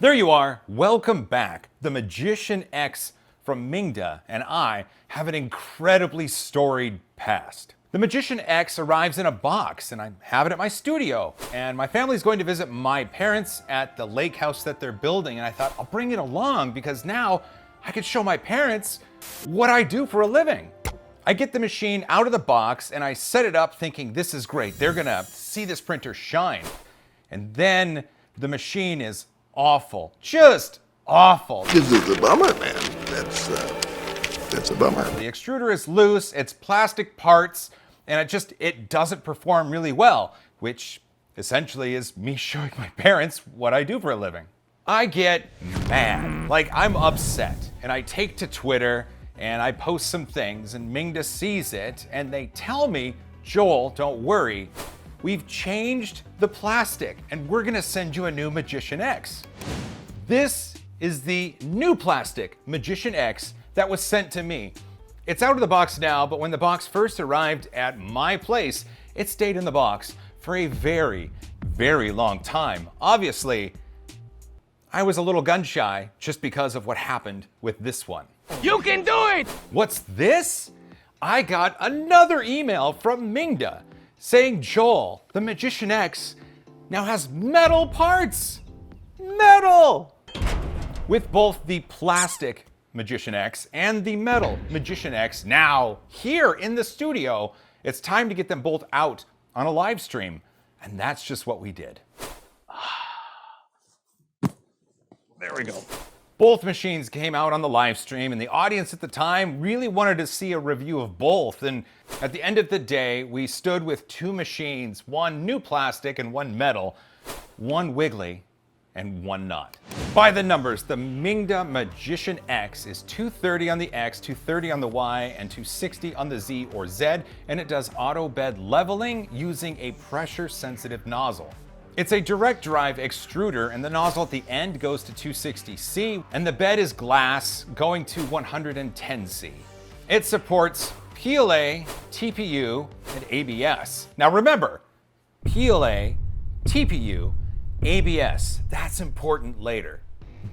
There you are. Welcome back. The Magician X from Mingda and I have an incredibly storied past. The Magician X arrives in a box, and I have it at my studio. And my family's going to visit my parents at the lake house that they're building, and I thought I'll bring it along because now I could show my parents what I do for a living. I get the machine out of the box and I set it up thinking this is great. They're gonna see this printer shine. And then the machine is awful, just awful. This is a bummer, man. That's a bummer. The extruder is loose, it's plastic parts, and it doesn't perform really well, which essentially is me showing my parents what I do for a living. I get mad, like I'm upset, and I take to Twitter and I post some things, and Mingda sees it, and they tell me, Joel, don't worry, we've changed the plastic, and we're gonna send you a new Magician X. This is the new plastic Magician X that was sent to me. It's out of the box now, but when the box first arrived at my place, it stayed in the box for a very, very long time. Obviously, I was a little gun shy just because of what happened with this one. You can do it! What's this? I got another email from Mingda saying, Joel, the Magician X now has metal parts. Metal! With both the plastic Magician X and the metal Magician X now here in the studio, it's time to get them both out on a live stream. And that's just what we did. There we go. Both machines came out on the live stream, and the audience at the time really wanted to see a review of both. And at the end of the day, we stood with two machines, one new plastic and one metal, one wiggly and one not. By the numbers, the Mingda Magician X is 230 on the X, 230 on the Y, and 260 on the Z or Z, and it does auto bed leveling using a pressure-sensitive nozzle. It's a direct drive extruder, and the nozzle at the end goes to 260C, and the bed is glass going to 110C. It supports PLA, TPU, and ABS. Now remember, PLA, TPU, ABS, that's important later.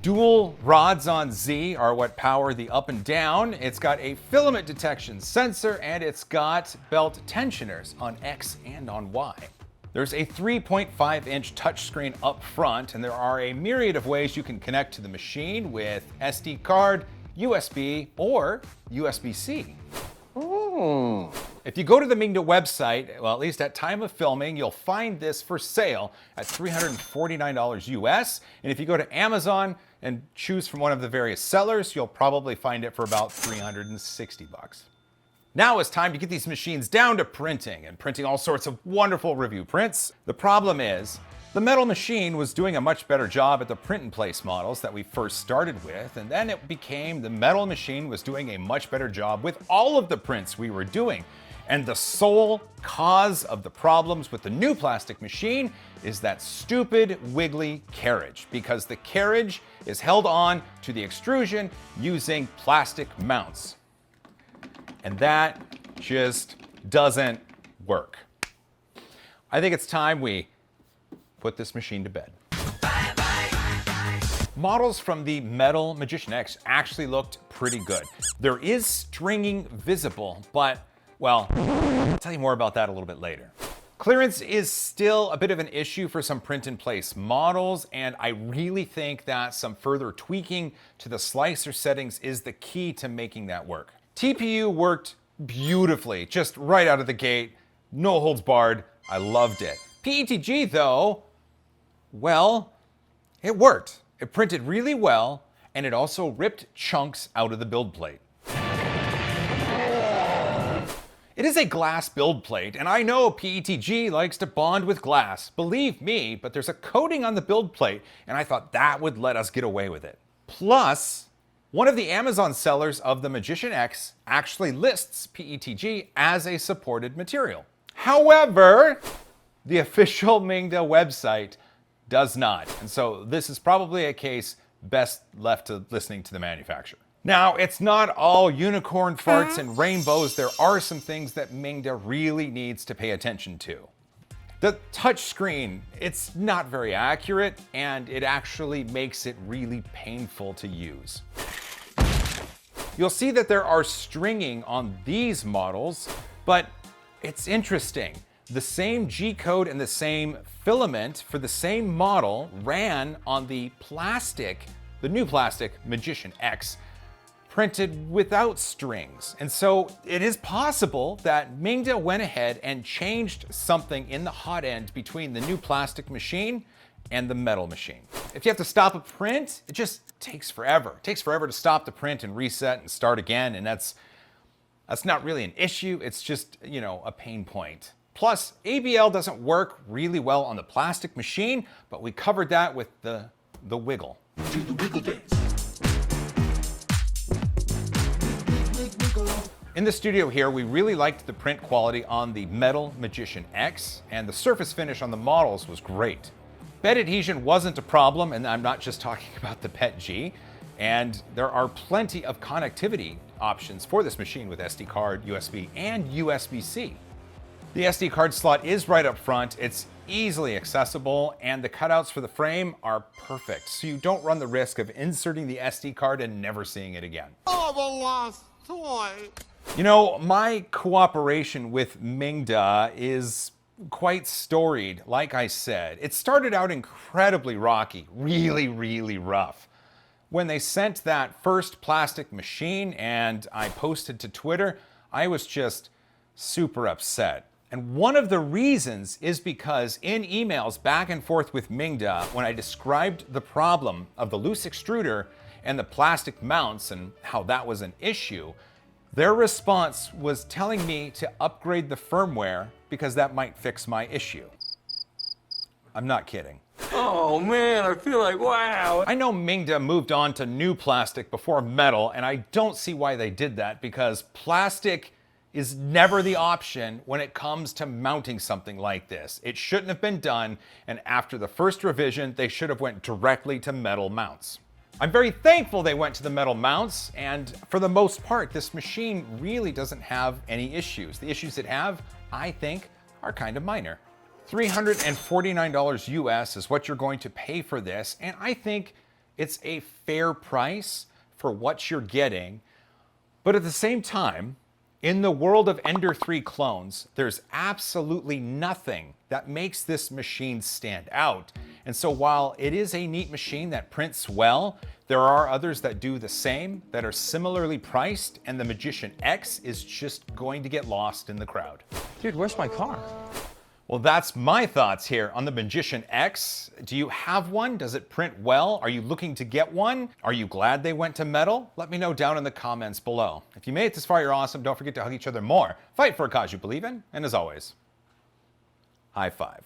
Dual rods on Z are what power the up and down. It's got a filament detection sensor, and it's got belt tensioners on X and on Y. There's a 3.5-inch touchscreen up front, and there are a myriad of ways you can connect to the machine with SD card, USB, or USB-C. If you go to the Mingda website, well, at least at time of filming, you'll find this for sale at $349 US. And if you go to Amazon and choose from one of the various sellers, you'll probably find it for about 360 bucks. Now it's time to get these machines down to printing and printing all sorts of wonderful review prints. The problem is, the metal machine was doing a much better job at the print and place models that we first started with, and then it became the metal machine was doing a much better job with all of the prints we were doing. And the sole cause of the problems with the new plastic machine is that stupid wiggly carriage, because the carriage is held on to the extrusion using plastic mounts. And that just doesn't work. I think it's time we put this machine to bed. Models from the metal Magician X actually looked pretty good. There is stringing visible, but, well, I'll tell you more about that a little bit later. Clearance is still a bit of an issue for some print and place models, and I really think that some further tweaking to the slicer settings is the key to making that work. TPU worked beautifully, just right out of the gate, no holds barred, I loved it. PETG though, well, it worked. It printed really well, and it also ripped chunks out of the build plate. It is a glass build plate, and I know PETG likes to bond with glass, believe me, but there's a coating on the build plate, and I thought that would let us get away with it. Plus, one of the Amazon sellers of the Magician X actually lists PETG as a supported material. However, the official Mingda website does not. And so this is probably a case best left to listening to the manufacturer. Now, it's not all unicorn farts and rainbows. There are some things that Mingda really needs to pay attention to. The touch screen, it's not very accurate, and it actually makes it really painful to use. You'll see that there are stringing on these models, but it's interesting. The same G-code and the same filament for the same model ran on the new plastic Magician X, printed without strings. And so it is possible that Mingda went ahead and changed something in the hot end between the new plastic machine and the metal machine. If you have to stop a print, it just takes forever. It takes forever to stop the print and reset and start again, and that's not really an issue, it's just, a pain point. Plus, ABL doesn't work really well on the plastic machine, but we covered that with the wiggle. Do the wiggle dance. In the studio here, we really liked the print quality on the metal Magician X, and the surface finish on the models was great. Bed adhesion wasn't a problem, and I'm not just talking about the PET G. And there are plenty of connectivity options for this machine with SD card, USB, and USB-C. The SD card slot is right up front, it's easily accessible, and the cutouts for the frame are perfect, so you don't run the risk of inserting the SD card and never seeing it again. Oh, the lost toy. My cooperation with Mingda is quite storied, like I said. It started out incredibly rocky, really, really rough. When they sent that first plastic machine and I posted to Twitter, I was just super upset. And one of the reasons is because in emails back and forth with Mingda, when I described the problem of the loose extruder and the plastic mounts and how that was an issue, their response was telling me to upgrade the firmware because that might fix my issue. I'm not kidding. Oh man, I feel like, wow. I know Mingda moved on to new plastic before metal, and I don't see why they did that because plastic is never the option when it comes to mounting something like this. It shouldn't have been done, and after the first revision, they should have went directly to metal mounts. I'm very thankful they went to the metal mounts, and for the most part, this machine really doesn't have any issues. The issues it have, I think, are kind of minor. $349 US is what you're going to pay for this, and I think it's a fair price for what you're getting. But at the same time, in the world of Ender 3 clones, there's absolutely nothing that makes this machine stand out. And so while it is a neat machine that prints well, there are others that do the same, that are similarly priced, and the Magician X is just going to get lost in the crowd. Dude, where's my car? Well, that's my thoughts here on the Magician X. Do you have one? Does it print well? Are you looking to get one? Are you glad they went to metal? Let me know down in the comments below. If you made it this far, you're awesome. Don't forget to hug each other more. Fight for a cause you believe in. And as always, high five.